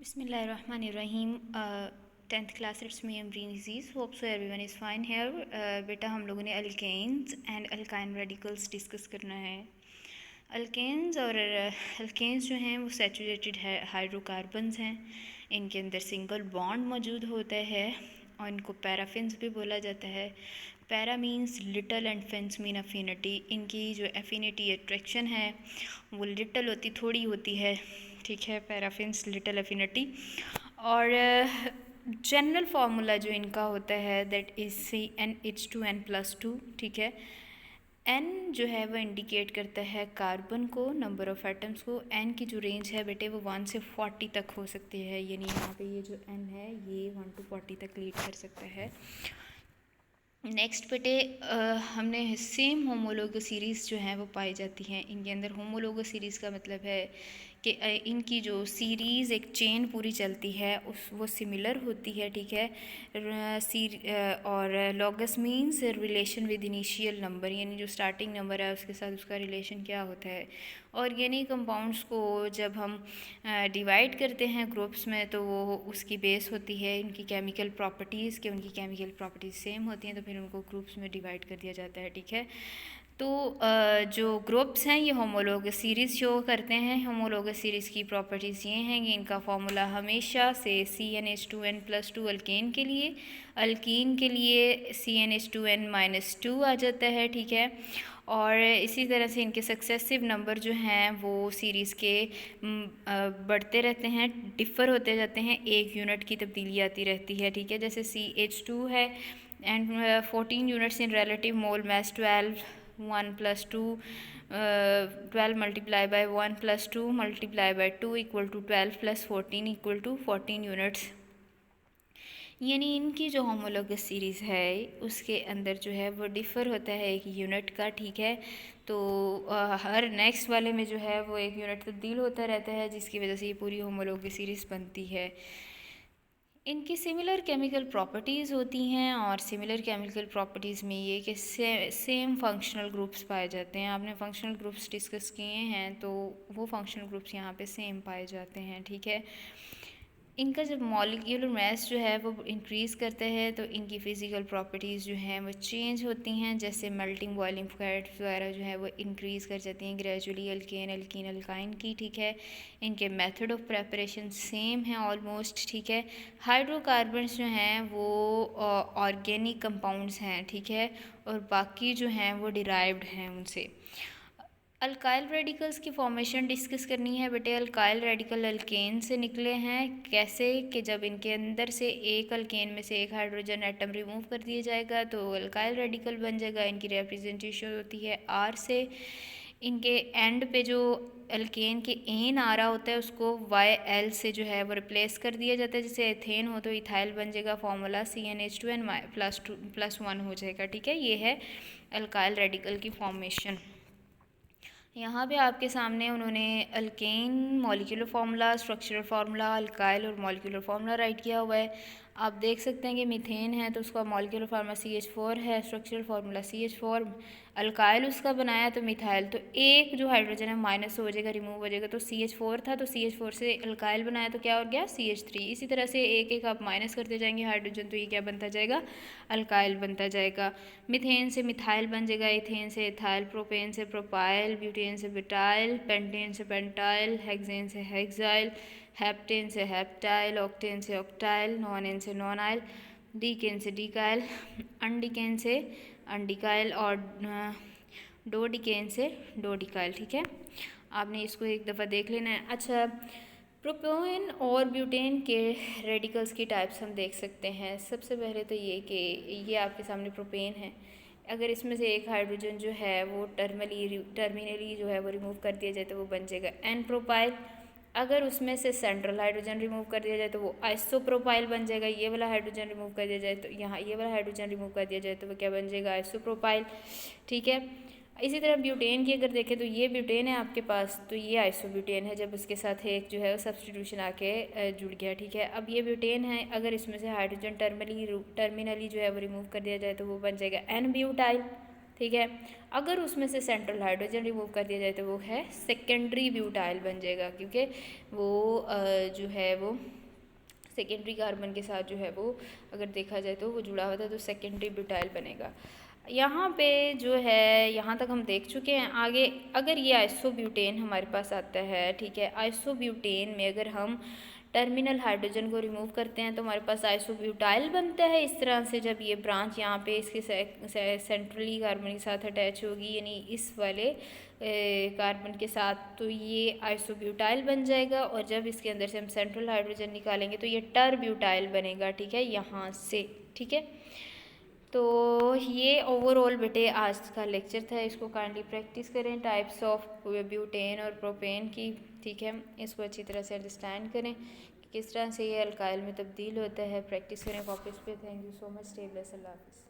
बिस्मिल्लाहिर्रहमानिर्रहीम। 10th class, it's me Amreen Aziz. Hope so everyone is fine here. बेटा, हम लोगों ने alkanes and alkyne radicals discuss करना है। अल्केन्स और अल्केन्स जो हैं वो सैचुरेटेड हाइड्रोकार्बन्स हैं। इनके अंदर सिंगल बॉन्ड मौजूद होता है और इनको पैराफिन्स भी बोला जाता है। Para means little and fins mean affinity. इनकी जो एफिनिटी अट्रैक्शन है वो लिटल होती, थोड़ी होती है, ठीक है। Paraffins little affinity. और जनरल फार्मूला जो इनका होता है दैट इज़ CnH2n+2, ठीक है। एन जो है वो इंडिकेट करता है कार्बन को, नंबर ऑफ़ एटम्स को। एन की जो रेंज है बेटे वो 1 से 40 तक हो सकती है, यानी यहाँ पे ये जो एन है ये 1 to 40 तक लीड कर सकता है। नेक्स्ट बेटे, हमने सेम होमोलोगस सीरीज़ जो हैं वो पाई जाती हैं इनके अंदर। होमोलोगस सीरीज़ का मतलब है कि इनकी जो सीरीज़ एक चेन पूरी चलती है वो सिमिलर होती है, ठीक है। और logos means relation with initial number, यानी जो स्टार्टिंग नंबर है उसके साथ उसका रिलेशन क्या होता है। ऑर्गेनिक कंपाउंड्स को जब हम डिवाइड करते हैं ग्रुप्स में तो वो उसकी बेस होती है इनकी केमिकल प्रॉपर्टीज़ के। उनकी केमिकल प्रॉपर्टीज़ सेम होती हैं तो फिर उनको ग्रुप्स में डिवाइड कर दिया जाता है, ठीक है। तो जो ग्रुप्स हैं ये होमोलोगस सीरीज़ शो करते हैं। होमोलोगस सीरीज़ की प्रॉपर्टीज़ ये हैं कि इनका फॉर्मूला हमेशा से CnH2n+2 अल्केन के लिए, अल्कीन के लिए CnH2n-2 आ जाता है, ठीक है। और इसी तरह से इनके सक्सेसिव नंबर जो हैं वो सीरीज़ के बढ़ते रहते हैं, डिफ़र होते जाते हैं, एक यूनिट की तब्दीली आती रहती है, ठीक है। जैसे CH2 है and 14 units in relative mole mass 12, 1+2, 12 multiply by 1+2 multiply by 2 equal to 12 + 14 equal to 14 units. यानी इनकी जो होमोलोगस सीरीज़ है उसके अंदर जो है वो डिफ़र होता है एक यूनिट का, ठीक है। तो हर नेक्स्ट वाले में जो है वो एक यूनिट तब्दील होता रहता है जिसकी वजह से ये पूरी होमोलोगस सीरीज़ बनती है। इनकी सिमिलर केमिकल प्रॉपर्टीज़ होती हैं और सिमिलर केमिकल प्रॉपर्टीज़ में ये कि सेम फंक्शनल ग्रुप्स पाए जाते हैं। आपने फंक्शनल ग्रुप्स डिस्कस किए हैं तो वो फंक्शनल ग्रुप्स यहाँ पे सेम पाए जाते हैं, ठीक है। इनका जब मॉलिक्यूलर मास जो है वो इंक्रीज़ करता है तो इनकी फ़िज़िकल प्रॉपर्टीज़ जो हैं वो चेंज होती हैं, जैसे मेल्टिंग बॉइलिंग पॉइंट वगैरह जो है वो इंक्रीज़ कर जाती हैं ग्रेजुअली अल्केन अल्कीन अल्काइन की, ठीक है। इनके मेथड ऑफ प्रेपरेशन सेम है ऑलमोस्ट, ठीक है। हाइड्रोकार्बन्स जो हैं वो ऑर्गेनिक कंपाउंड्स हैं, ठीक है, और बाकी जो हैं वो डिराइव्ड हैं उनसे। अल्काइल रेडिकल्स की फॉर्मेशन डिस्कस करनी है बेटे। अल्काइल रेडिकल अल्केन से निकले हैं, कैसे कि जब इनके अंदर से एक अल्केन में से एक हाइड्रोजन एटम रिमूव कर दिया जाएगा तो अल्काइल रेडिकल बन जाएगा। इनकी रिप्रेजेंटेशन होती है आर से। इनके एंड पे जो अल्केन के एन आ रहा होता है उसको YL से जो है वो रिप्लेस कर दिया जाता है। जैसे एथेन हो तो इथाइल बन जाएगा, फॉर्मूला CnH2n+1 हो जाएगा, ठीक है। ये है अल्काइल रेडिकल की फॉर्मेशन। यहाँ पे आपके सामने उन्होंने alkane molecular formula, structural formula, alkyl और मॉलिक्यूलर फार्मूला राइट किया हुआ है। आप देख सकते हैं कि मीथेन है तो उसका मॉलिक्यूलर फार्मूला CH4 है, स्ट्रक्चरल फार्मूला CH4। अल्काइल उसका बनाया तो मिथाइल, तो एक जो हाइड्रोजन है माइनस हो जाएगा, रिमूव हो जाएगा। तो CH4 था तो CH4 से अल्काइल बनाया तो क्या हो गया CH3। इसी तरह से एक एक आप माइनस करते जाएंगे हाइड्रोजन तो ये क्या बनता जाएगा, अल्काइल बनता जाएगा। मिथेन से मिथाइल बन जाएगा, इथेन से इथाइल, प्रोपेन से प्रोपाइल, ब्यूटेन से ब्यूटाइल, पेंटेन से पेंटाइल, हेक्सेन से हेक्साइल, हेप्टेन से हेप्टाइल, ऑक्टेन से ऑक्टाइल, नॉनेन से नॉनाइल, डीकेन से डीकाइल, अनडीकेन से अनडीकाइल और डोडिकेन से डोडिकाइल, ठीक है। आपने इसको एक दफ़ा देख लेना है। अच्छा, प्रोपेन और ब्यूटेन के रेडिकल्स की टाइप्स हम देख सकते हैं। सबसे पहले तो ये कि ये आपके सामने प्रोपेन है। अगर इसमें से एक हाइड्रोजन जो है वो टर्मिनली जो है वो रिमूव कर दिया जाए तो वो बन जाएगा एन प्रोपाइल। अगर उसमें से सेंट्रल हाइड्रोजन रिमूव कर दिया जाए तो वो आइसोप्रोपाइल बन जाएगा। ये वाला हाइड्रोजन रिमूव कर दिया जाए तो यहाँ ये वाला हाइड्रोजन रिमूव कर दिया जाए तो वो क्या बन जाएगा, आइसोप्रोपाइल, ठीक है। इसी तरह ब्यूटेन की अगर देखें तो ये ब्यूटेन है आपके पास तो ये आइसोब्यूटेन है जब उसके साथ एक जो है वो सब्सटीट्यूशन आके जुड़ गया, ठीक है। अब ये ब्यूटेन है, अगर इसमें से हाइड्रोजन टर्मिनली जो है वो रिमूव कर दिया जाए तो वो बन जाएगा एन ब्यूटाइल, ठीक है। अगर उसमें से सेंट्रल हाइड्रोजन रिमूव कर दिया जाए तो वो है सेकेंडरी ब्यूटाइल बन जाएगा, क्योंकि वो जो है वो सेकेंडरी कार्बन के साथ जो है वो अगर देखा जाए तो वो जुड़ा हुआ था, तो सेकेंडरी ब्यूटाइल बनेगा। यहाँ पे जो है यहाँ तक हम देख चुके हैं। आगे अगर ये आइसोब्यूटेन हमारे पास आता है, ठीक है, आइसोब्यूटेन में अगर हम टर्मिनल हाइड्रोजन को रिमूव करते हैं तो हमारे पास आइसोब्यूटाइल बनता है। इस तरह से जब ये ब्रांच यहाँ पे इसके सेंट्रली कार्बन के साथ अटैच होगी, यानी इस वाले कार्बन के साथ, तो ये आइसोब्यूटाइल बन जाएगा। और जब इसके अंदर से हम सेंट्रल हाइड्रोजन निकालेंगे तो ये टरब्यूटाइल बनेगा, ठीक है, यहाँ से, ठीक है। तो ये ओवरऑल बेटे आज का लेक्चर था, इसको काइंडली प्रैक्टिस करें, टाइप्स ऑफ ब्यूटेन और प्रोपेन की, ठीक है। इसको अच्छी तरह से अंडरस्टैंड करें कि किस तरह से ये अल्काइल में तब्दील होता है। प्रैक्टिस करें कॉपीज पे। Thank you so much. Stay blessed. Allah हाफ़िज़।